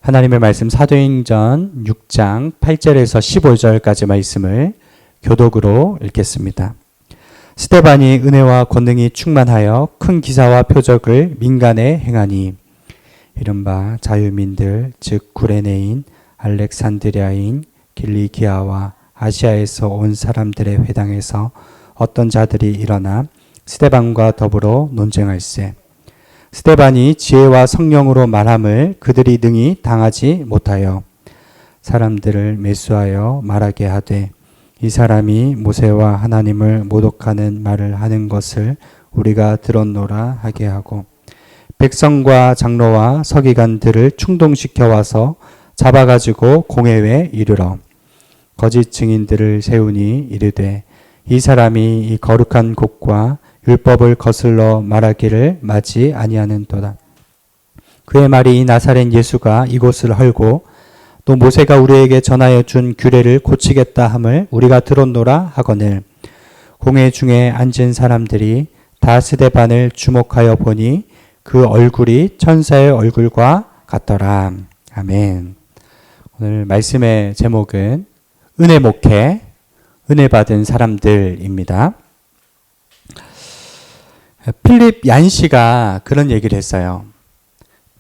하나님의 말씀 사도행전 6장 8절에서 15절까지 말씀을 교독으로 읽겠습니다. 스데반이 은혜와 권능이 충만하여 큰 기사와 표적을 민간에 행하니 이른바 자유민들 즉 구레네인, 알렉산드리아인, 길리기아와 아시아에서 온 사람들의 회당에서 어떤 자들이 일어나 스데반과 더불어 논쟁할세. 스데반이 지혜와 성령으로 말함을 그들이 능히 당하지 못하여 사람들을 매수하여 말하게 하되 이 사람이 모세와 하나님을 모독하는 말을 하는 것을 우리가 들었노라 하게 하고 백성과 장로와 서기관들을 충동시켜 와서 잡아가지고 공회에 이르러 거짓 증인들을 세우니 이르되 이 사람이 이 거룩한 곳과 율법을 거슬러 말하기를 마지 아니하는도다. 그의 말이 이 나사렛 예수가 이곳을 헐고 또 모세가 우리에게 전하여 준 규례를 고치겠다 함을 우리가 들었노라 하거늘 공회 중에 앉은 사람들이 다 스데반을 주목하여 보니 그 얼굴이 천사의 얼굴과 같더라. 아멘. 오늘 말씀의 제목은 은혜 목회, 은혜 받은 사람들입니다. 필립 얀시가 그런 얘기를 했어요.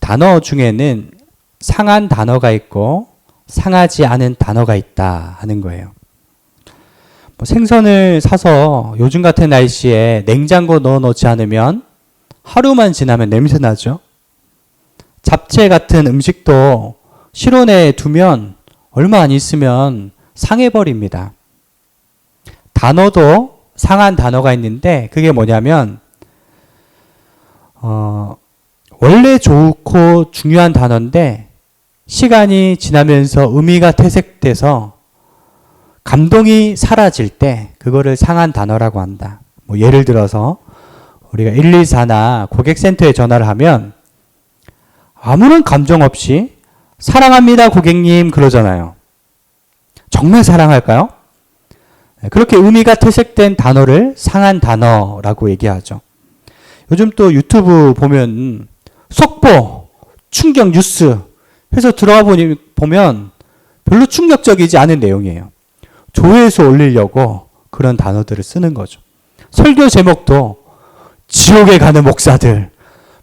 단어 중에는 상한 단어가 있고 상하지 않은 단어가 있다 하는 거예요. 생선을 사서 요즘 같은 날씨에 냉장고 넣어 놓지 않으면 하루만 지나면 냄새 나죠. 잡채 같은 음식도 실온에 두면 얼마 안 있으면 상해버립니다. 단어도 상한 단어가 있는데 그게 뭐냐면 원래 좋고 중요한 단어인데 시간이 지나면서 의미가 퇴색돼서 감동이 사라질 때 그거를 상한 단어라고 한다. 예를 들어서 우리가 124나 고객센터에 전화를 하면 아무런 감정 없이 사랑합니다 고객님 그러잖아요. 정말 사랑할까요? 그렇게 의미가 퇴색된 단어를 상한 단어라고 얘기하죠. 요즘 또 유튜브 보면 속보, 충격 뉴스 해서 들어가 보면 별로 충격적이지 않은 내용이에요. 조회수 올리려고 그런 단어들을 쓰는 거죠. 설교 제목도 지옥에 가는 목사들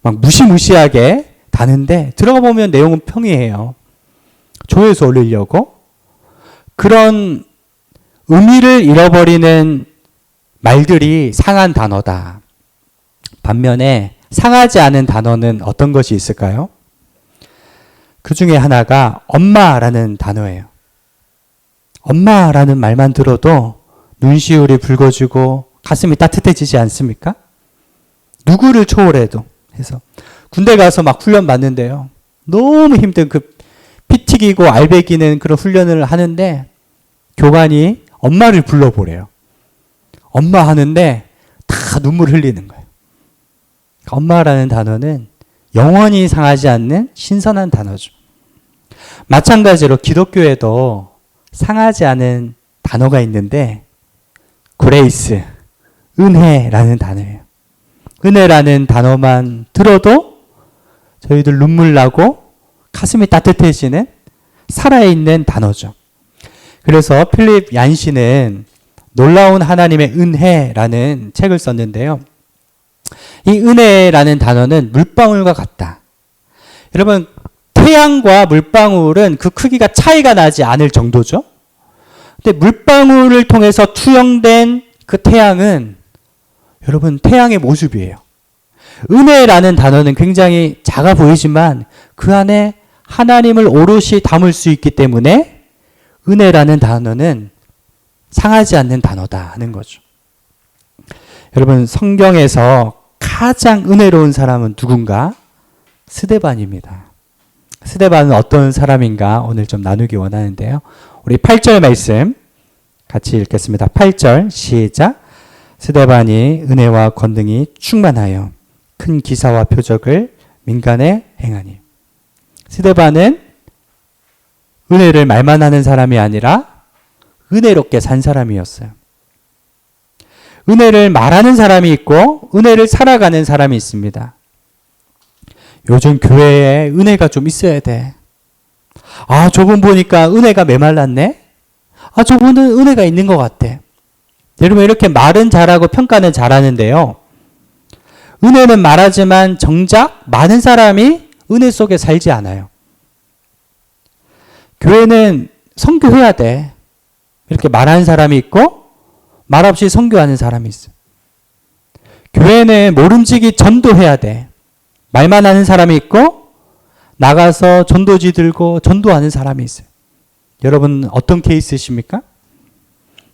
막 무시무시하게 다는데 들어가 보면 내용은 평이해요. 조회수 올리려고 그런 의미를 잃어버리는 말들이 상한 단어다. 반면에 상하지 않은 단어는 어떤 것이 있을까요? 그 중에 하나가 엄마라는 단어예요. 엄마라는 말만 들어도 눈시울이 붉어지고 가슴이 따뜻해지지 않습니까? 누구를 초월해도 해서 군대 가서 막 훈련 받는데요. 너무 힘든 피 튀기고 알배기는 그런 훈련을 하는데 교관이 엄마를 불러보래요. 엄마 하는데 다 눈물 흘리는 거예요. 엄마라는 단어는 영원히 상하지 않는 신선한 단어죠. 마찬가지로 기독교에도 상하지 않은 단어가 있는데 그레이스, 은혜라는 단어예요. 은혜라는 단어만 들어도 저희들 눈물 나고 가슴이 따뜻해지는 살아있는 단어죠. 그래서 필립 얀시는 놀라운 하나님의 은혜라는 책을 썼는데요. 이 은혜라는 단어는 물방울과 같다. 여러분 태양과 물방울은 그 크기가 차이가 나지 않을 정도죠. 근데 물방울을 통해서 투영된 그 태양은 여러분 태양의 모습이에요. 은혜라는 단어는 굉장히 작아 보이지만 그 안에 하나님을 오롯이 담을 수 있기 때문에 은혜라는 단어는 상하지 않는 단어다 하는 거죠. 여러분 성경에서 가장 은혜로운 사람은 누군가? 스데반입니다. 스데반은 어떤 사람인가 오늘 좀 나누기 원하는데요. 우리 8절 말씀 같이 읽겠습니다. 8절 시작. 스데반이 은혜와 권능이 충만하여 큰 기사와 표적을 민간에 행하니. 스데반은 은혜를 말만 하는 사람이 아니라 은혜롭게 산 사람이었어요. 은혜를 말하는 사람이 있고 은혜를 살아가는 사람이 있습니다. 요즘 교회에 은혜가 좀 있어야 돼. 아, 저분 보니까 은혜가 메말랐네? 아, 저분은 은혜가 있는 것 같아. 여러분, 이렇게 말은 잘하고 평가는 잘하는데요. 은혜는 말하지만 정작 많은 사람이 은혜 속에 살지 않아요. 교회는 선교해야 돼. 이렇게 말하는 사람이 있고 말 없이 선교하는 사람이 있어요. 교회는 모름지기 전도해야 돼. 말만 하는 사람이 있고 나가서 전도지 들고 전도하는 사람이 있어요. 여러분 어떤 케이스십니까?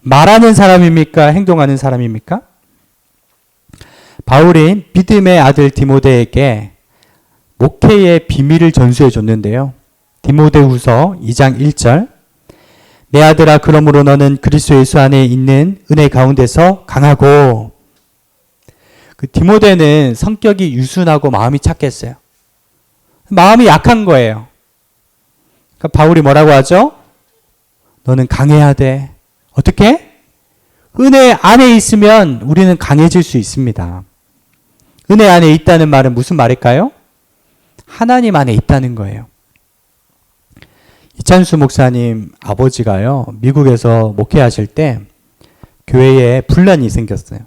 말하는 사람입니까? 행동하는 사람입니까? 바울이 믿음의 아들 디모데에게 목회의 비밀을 전수해 줬는데요. 디모데후서 2장 1절 내 아들아 그러므로 너는 그리스도 예수 안에 있는 은혜 가운데서 강하고 그 디모데는 성격이 유순하고 마음이 착했어요. 마음이 약한 거예요. 그러니까 바울이 뭐라고 하죠? 너는 강해야 돼. 어떻게? 은혜 안에 있으면 우리는 강해질 수 있습니다. 은혜 안에 있다는 말은 무슨 말일까요? 하나님 안에 있다는 거예요. 이찬수 목사님 아버지가요, 미국에서 목회하실 때 교회에 분란이 생겼어요.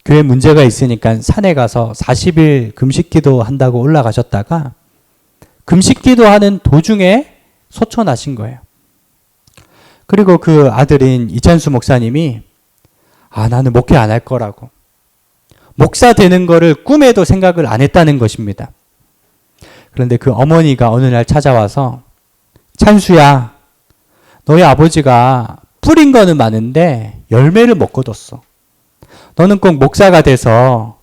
교회 문제가 있으니까 산에 가서 40일 금식기도 한다고 올라가셨다가 금식기도 하는 도중에 소천하신 거예요. 그리고 그 아들인 이찬수 목사님이 나는 목회 안 할 거라고. 목사 되는 거를 꿈에도 생각을 안 했다는 것입니다. 그런데 그 어머니가 어느 날 찾아와서 찬수야, 너희 아버지가 뿌린 거는 많은데 열매를 못 거뒀어. 너는 꼭 목사가 돼서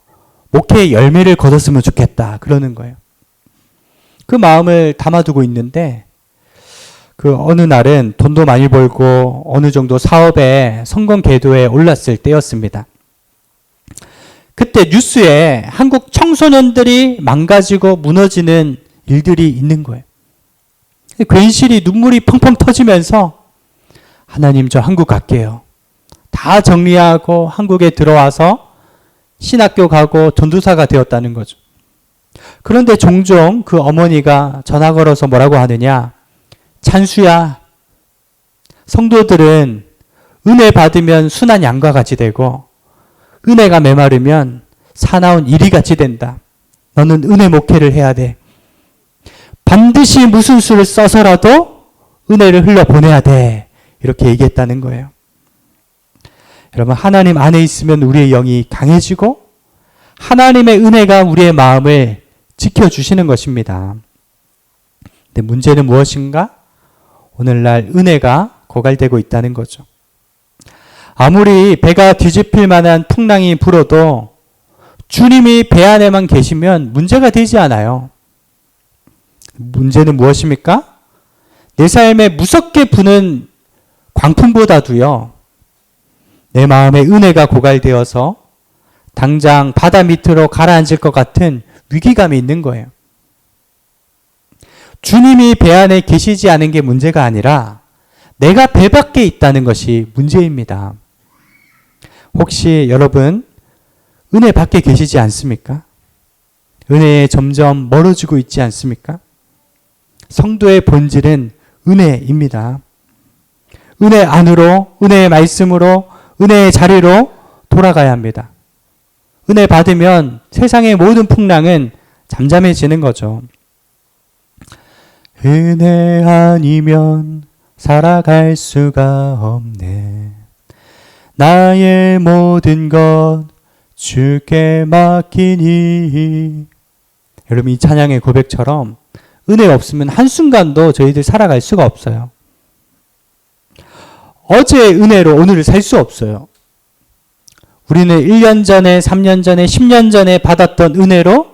목회의 열매를 거뒀으면 좋겠다. 그러는 거예요. 그 마음을 담아두고 있는데 그 어느 날은 돈도 많이 벌고 어느 정도 사업에 성공 궤도에 올랐을 때였습니다. 그때 뉴스에 한국 청소년들이 망가지고 무너지는 일들이 있는 거예요. 괜시리 눈물이 펑펑 터지면서 하나님 저 한국 갈게요. 다 정리하고 한국에 들어와서 신학교 가고 전도사가 되었다는 거죠. 그런데 종종 그 어머니가 전화 걸어서 뭐라고 하느냐? 찬수야, 성도들은 은혜 받으면 순한 양과 같이 되고 은혜가 메마르면 사나운 이리같이 된다. 너는 은혜 목회를 해야 돼. 반드시 무슨 수를 써서라도 은혜를 흘려보내야 돼. 이렇게 얘기했다는 거예요. 여러분, 하나님 안에 있으면 우리의 영이 강해지고 하나님의 은혜가 우리의 마음을 지켜주시는 것입니다. 근데 문제는 무엇인가? 오늘날 은혜가 고갈되고 있다는 거죠. 아무리 배가 뒤집힐 만한 풍랑이 불어도 주님이 배 안에만 계시면 문제가 되지 않아요. 문제는 무엇입니까? 내 삶에 무섭게 부는 광풍보다도요, 내 마음에 은혜가 고갈되어서 당장 바다 밑으로 가라앉을 것 같은 위기감이 있는 거예요. 주님이 배 안에 계시지 않은 게 문제가 아니라 내가 배 밖에 있다는 것이 문제입니다. 혹시 여러분 은혜 밖에 계시지 않습니까? 은혜에 점점 멀어지고 있지 않습니까? 성도의 본질은 은혜입니다. 은혜 안으로, 은혜의 말씀으로, 은혜의 자리로 돌아가야 합니다. 은혜 받으면 세상의 모든 풍랑은 잠잠해지는 거죠. 은혜 아니면 살아갈 수가 없네. 나의 모든 것 주께 맡기니. 여러분, 이 찬양의 고백처럼 은혜 없으면 한순간도 저희들 살아갈 수가 없어요. 어제의 은혜로 오늘을 살 수 없어요. 우리는 1년 전에, 3년 전에, 10년 전에 받았던 은혜로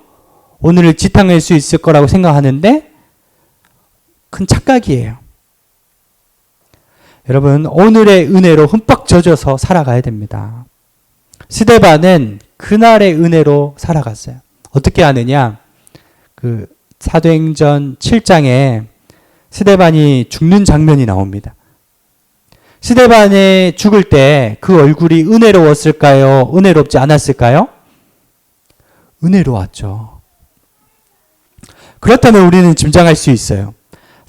오늘을 지탱할 수 있을 거라고 생각하는데 큰 착각이에요. 여러분, 오늘의 은혜로 흠뻑 젖어서 살아가야 됩니다. 스데반은 그날의 은혜로 살아갔어요. 어떻게 하느냐? 그 사도행전 7장에 스데반이 죽는 장면이 나옵니다. 스데반이 죽을 때 그 얼굴이 은혜로웠을까요? 은혜롭지 않았을까요? 은혜로웠죠. 그렇다면 우리는 짐작할 수 있어요.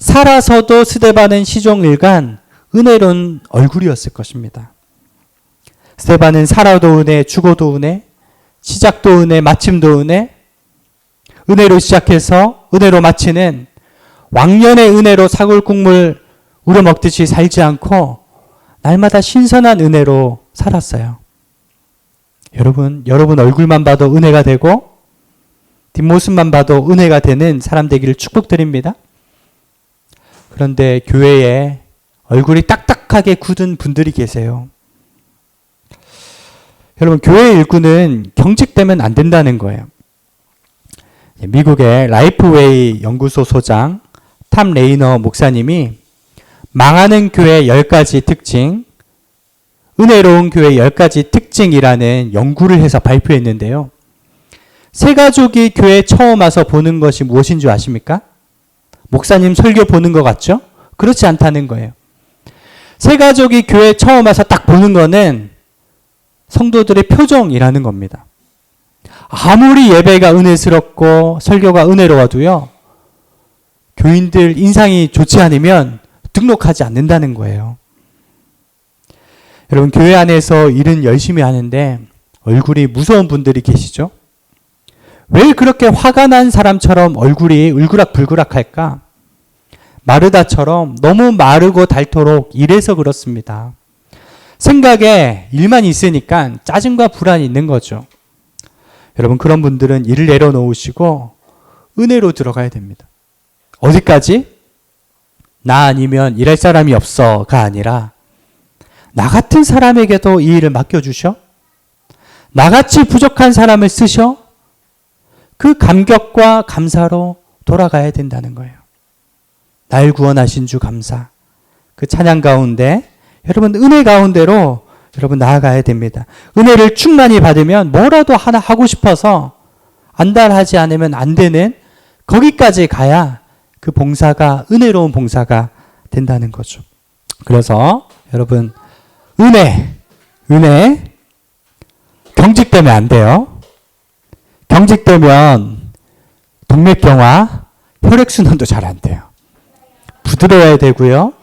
살아서도 스데반은 시종일관 은혜로운 얼굴이었을 것입니다. 스데반은 살아도 은혜, 죽어도 은혜, 시작도 은혜, 마침도 은혜, 은혜로 시작해서 은혜로 마치는 왕년의 은혜로 사골국물 우려먹듯이 살지 않고 날마다 신선한 은혜로 살았어요. 여러분 얼굴만 봐도 은혜가 되고 뒷모습만 봐도 은혜가 되는 사람 되기를 축복드립니다. 그런데 교회에 얼굴이 딱딱하게 굳은 분들이 계세요. 여러분, 교회 일꾼은 경직되면 안 된다는 거예요. 미국의 라이프웨이 연구소 소장 탐 레이너 목사님이 망하는 교회 10가지 특징, 은혜로운 교회 10가지 특징이라는 연구를 해서 발표했는데요. 세 가족이 교회에 처음 와서 보는 것이 무엇인 줄 아십니까? 목사님 설교 보는 것 같죠? 그렇지 않다는 거예요. 세 가족이 교회에 처음 와서 딱 보는 거는 성도들의 표정이라는 겁니다. 아무리 예배가 은혜스럽고 설교가 은혜로워도요, 교인들 인상이 좋지 않으면 등록하지 않는다는 거예요. 여러분, 교회 안에서 일은 열심히 하는데 얼굴이 무서운 분들이 계시죠? 왜 그렇게 화가 난 사람처럼 얼굴이 울그락불그락 할까? 마르다처럼 너무 마르고 닳도록 일해서 그렇습니다. 생각에 일만 있으니까 짜증과 불안이 있는 거죠. 여러분, 그런 분들은 일을 내려놓으시고 은혜로 들어가야 됩니다. 어디까지? 나 아니면 일할 사람이 없어가 아니라 나 같은 사람에게도 이 일을 맡겨주셔? 나같이 부족한 사람을 쓰셔? 그 감격과 감사로 돌아가야 된다는 거예요. 날 구원하신 주 감사. 그 찬양 가운데, 여러분 은혜 가운데로 여러분 나아가야 됩니다. 은혜를 충만히 받으면 뭐라도 하나 하고 싶어서 안달하지 않으면 안 되는 거기까지 가야 그 봉사가 은혜로운 봉사가 된다는 거죠. 그래서 여러분 은혜 경직되면 안 돼요. 경직되면 동맥경화, 혈액순환도 잘 안 돼요. 부드러워야 되고요.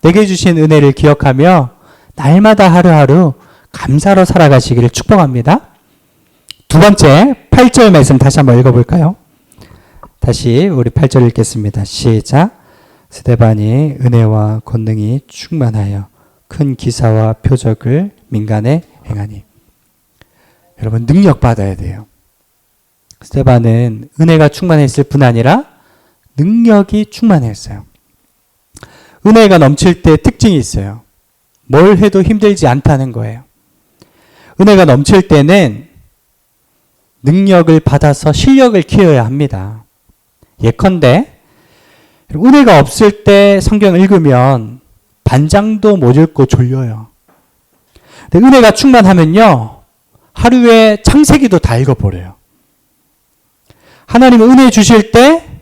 내게 주신 은혜를 기억하며 날마다 하루하루 감사로 살아가시기를 축복합니다. 두 번째 8절 말씀 다시 한번 읽어볼까요? 다시 우리 8절 읽겠습니다. 시작. 스데반이 은혜와 권능이 충만하여 큰 기사와 표적을 민간에 행하니. 여러분 능력 받아야 돼요. 스데반은 은혜가 충만했을 뿐 아니라 능력이 충만했어요. 은혜가 넘칠 때 특징이 있어요. 뭘 해도 힘들지 않다는 거예요. 은혜가 넘칠 때는 능력을 받아서 실력을 키워야 합니다. 예컨대 은혜가 없을 때 성경 읽으면 반장도 못 읽고 졸려요. 근데 은혜가 충만하면요, 하루에 창세기도 다 읽어버려요. 하나님은 은혜 주실 때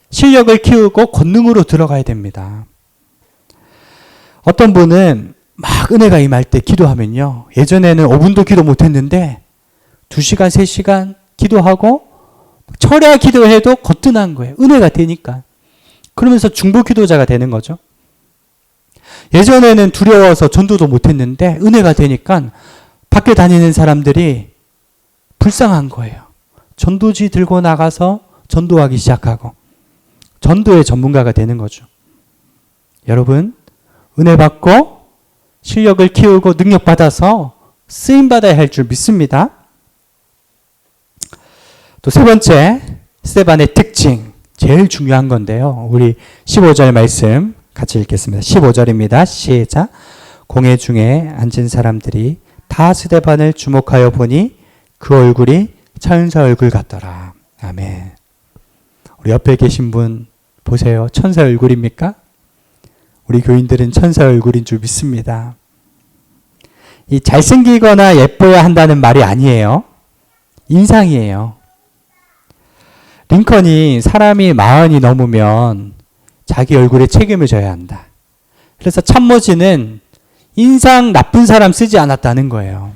실력을 키우고 권능으로 들어가야 됩니다. 어떤 분은 막 은혜가 임할 때 기도하면요, 예전에는 5분도 기도 못했는데 2시간, 3시간 기도하고 철야 기도해도 거뜬한 거예요. 은혜가 되니까. 그러면서 중보 기도자가 되는 거죠. 예전에는 두려워서 전도도 못했는데 은혜가 되니까 밖에 다니는 사람들이 불쌍한 거예요. 전도지 들고 나가서 전도하기 시작하고 전도의 전문가가 되는 거죠. 여러분, 은혜 받고 실력을 키우고 능력 받아서 쓰임 받아야 할 줄 믿습니다. 또 세 번째, 스데반의 특징, 제일 중요한 건데요. 우리 15절 말씀 같이 읽겠습니다. 15절입니다. 시작. 공회 중에 앉은 사람들이 다 스데반을 주목하여 보니 그 얼굴이 천사 얼굴 같더라. 아멘. 우리 옆에 계신 분 보세요. 천사 얼굴입니까? 우리 교인들은 천사 얼굴인 줄 믿습니다. 이 잘생기거나 예뻐야 한다는 말이 아니에요. 인상이에요. 링컨이 사람이 40이 넘으면 자기 얼굴에 책임을 져야 한다. 그래서 참모진은 인상 나쁜 사람 쓰지 않았다는 거예요.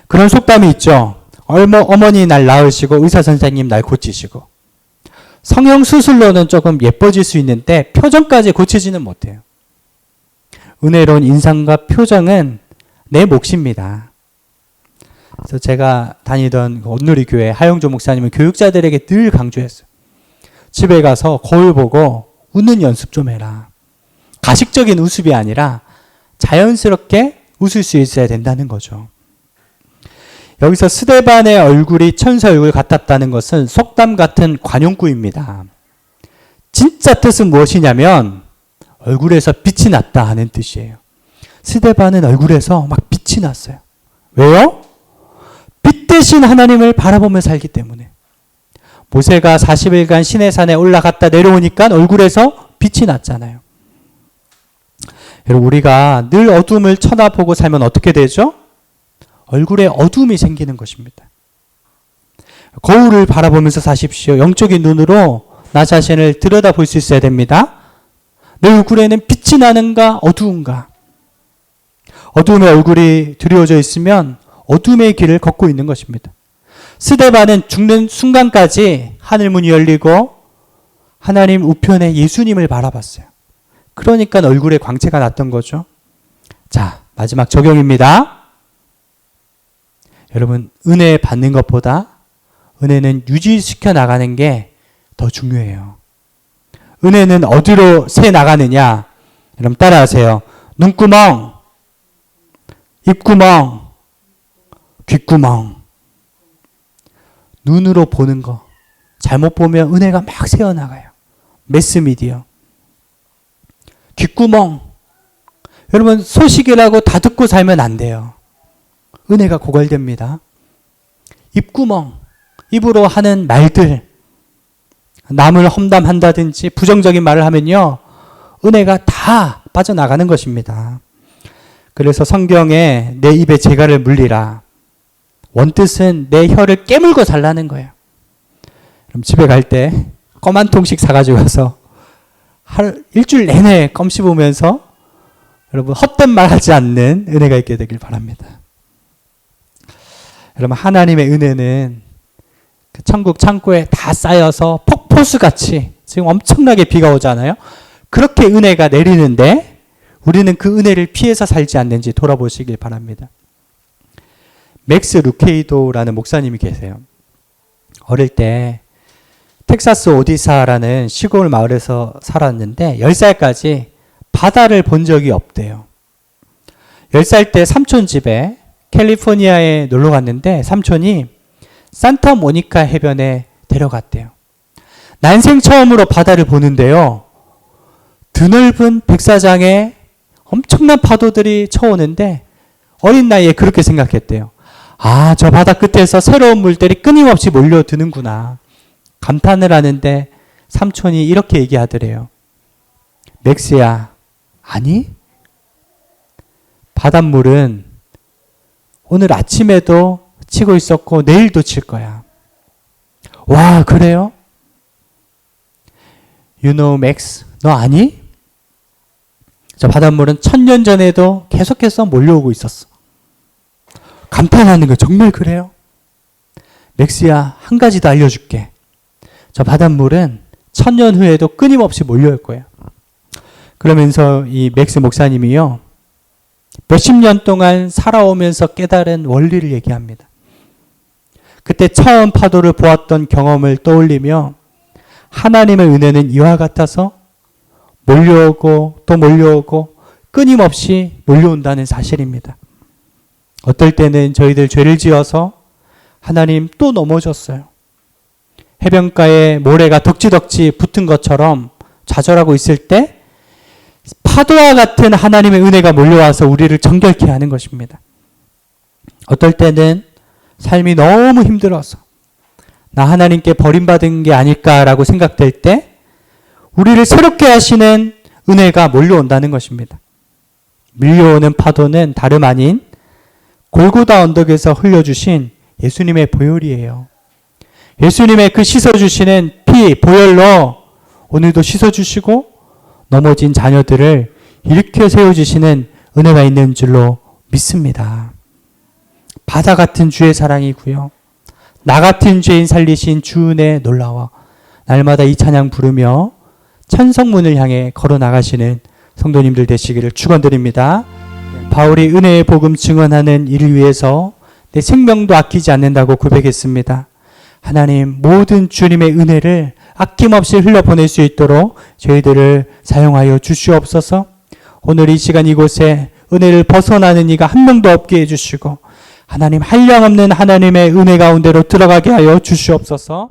그런 속담이 있죠. 어머니 날 낳으시고 의사 선생님 날 고치시고. 성형수술로는 조금 예뻐질 수 있는데 표정까지 고치지는 못해요. 은혜로운 인상과 표정은 내 몫입니다. 그래서 제가 다니던 온누리 교회 하영조 목사님은 교육자들에게 늘 강조했어요. 집에 가서 거울 보고 웃는 연습 좀 해라. 가식적인 웃음이 아니라 자연스럽게 웃을 수 있어야 된다는 거죠. 여기서 스데반의 얼굴이 천사 얼굴 같았다는 것은 속담 같은 관용구입니다. 진짜 뜻은 무엇이냐면 얼굴에서 빛이 났다 하는 뜻이에요. 스데반은 얼굴에서 막 빛이 났어요. 왜요? 빛 대신 하나님을 바라보며 살기 때문에. 모세가 40일간 시내산에 올라갔다 내려오니까 얼굴에서 빛이 났잖아요. 여러분, 우리가 늘 어둠을 쳐다보고 살면 어떻게 되죠? 얼굴에 어둠이 생기는 것입니다. 거울을 바라보면서 사십시오. 영적인 눈으로 나 자신을 들여다볼 수 있어야 됩니다. 내 얼굴에는 빛이 나는가 어두운가? 어둠의 얼굴이 드리워져 있으면 어둠의 길을 걷고 있는 것입니다. 스데반은 죽는 순간까지 하늘문이 열리고 하나님 우편에 예수님을 바라봤어요. 그러니까 얼굴에 광채가 났던 거죠. 자, 마지막 적용입니다. 여러분, 은혜 받는 것보다 은혜는 유지시켜 나가는 게 더 중요해요. 은혜는 어디로 새 나가느냐? 여러분 따라하세요. 눈구멍, 입구멍, 귓구멍. 눈으로 보는 거. 잘못 보면 은혜가 막 새어나가요. 매스미디어. 귓구멍. 여러분 소식이라고 다 듣고 살면 안 돼요. 은혜가 고갈됩니다. 입구멍. 입으로 하는 말들. 남을 험담한다든지 부정적인 말을 하면요. 은혜가 다 빠져나가는 것입니다. 그래서 성경에 내 입에 재갈을 물리라. 원뜻은 내 혀를 깨물고 살라는 거예요. 그럼 집에 갈 때 껌 한 통씩 사가지고 가서 일주일 내내 껌 씹으면서 여러분 헛된 말 하지 않는 은혜가 있게 되길 바랍니다. 여러분 하나님의 은혜는 그 천국 창고에 다 쌓여서 폭포수같이 지금 엄청나게 비가 오잖아요. 그렇게 은혜가 내리는데 우리는 그 은혜를 피해서 살지 않는지 돌아보시길 바랍니다. 맥스 루케이도라는 목사님이 계세요. 어릴 때 텍사스 오디사라는 시골 마을에서 살았는데 10살까지 바다를 본 적이 없대요. 10살 때 삼촌 집에 캘리포니아에 놀러 갔는데 삼촌이 산타모니카 해변에 데려갔대요. 난생 처음으로 바다를 보는데요. 드넓은 백사장에 엄청난 파도들이 쳐오는데 어린 나이에 그렇게 생각했대요. 아, 저 바다 끝에서 새로운 물들이 끊임없이 몰려드는구나. 감탄을 하는데 삼촌이 이렇게 얘기하더래요. 맥스야, 아니? 바닷물은 오늘 아침에도 치고 있었고 내일도 칠 거야. 와, 그래요? You know, Max, 너 아니? 저 바닷물은 1000년 전에도 계속해서 몰려오고 있었어. 감탄하는 거 정말 그래요? 맥스야, 한 가지 더 알려줄게. 저 바닷물은 1000년 후에도 끊임없이 몰려올 거예요. 그러면서 이 맥스 목사님이요. 몇십 년 동안 살아오면서 깨달은 원리를 얘기합니다. 그때 처음 파도를 보았던 경험을 떠올리며 하나님의 은혜는 이와 같아서 몰려오고 또 몰려오고 끊임없이 몰려온다는 사실입니다. 어떨 때는 저희들 죄를 지어서 하나님 또 넘어졌어요. 해변가에 모래가 덕지덕지 붙은 것처럼 좌절하고 있을 때 파도와 같은 하나님의 은혜가 몰려와서 우리를 정결케 하는 것입니다. 어떨 때는 삶이 너무 힘들어서 나 하나님께 버림받은 게 아닐까라고 생각될 때 우리를 새롭게 하시는 은혜가 몰려온다는 것입니다. 밀려오는 파도는 다름 아닌 골고다 언덕에서 흘려주신 예수님의 보혈이에요. 예수님의 그 씻어주시는 피, 보혈로 오늘도 씻어주시고 넘어진 자녀들을 일으켜 세워주시는 은혜가 있는 줄로 믿습니다. 바다 같은 주의 사랑이고요. 나 같은 죄인 살리신 주 은혜 놀라워. 날마다 이 찬양 부르며 천성문을 향해 걸어 나가시는 성도님들 되시기를 축원드립니다. 바울이 은혜의 복음 증언하는 일을 위해서 내 생명도 아끼지 않는다고 고백했습니다. 하나님, 모든 주님의 은혜를 아낌없이 흘려보낼 수 있도록 저희들을 사용하여 주시옵소서. 오늘 이 시간 이곳에 은혜를 벗어나는 이가 한 명도 없게 해주시고 하나님, 한량없는 하나님의 은혜 가운데로 들어가게 하여 주시옵소서.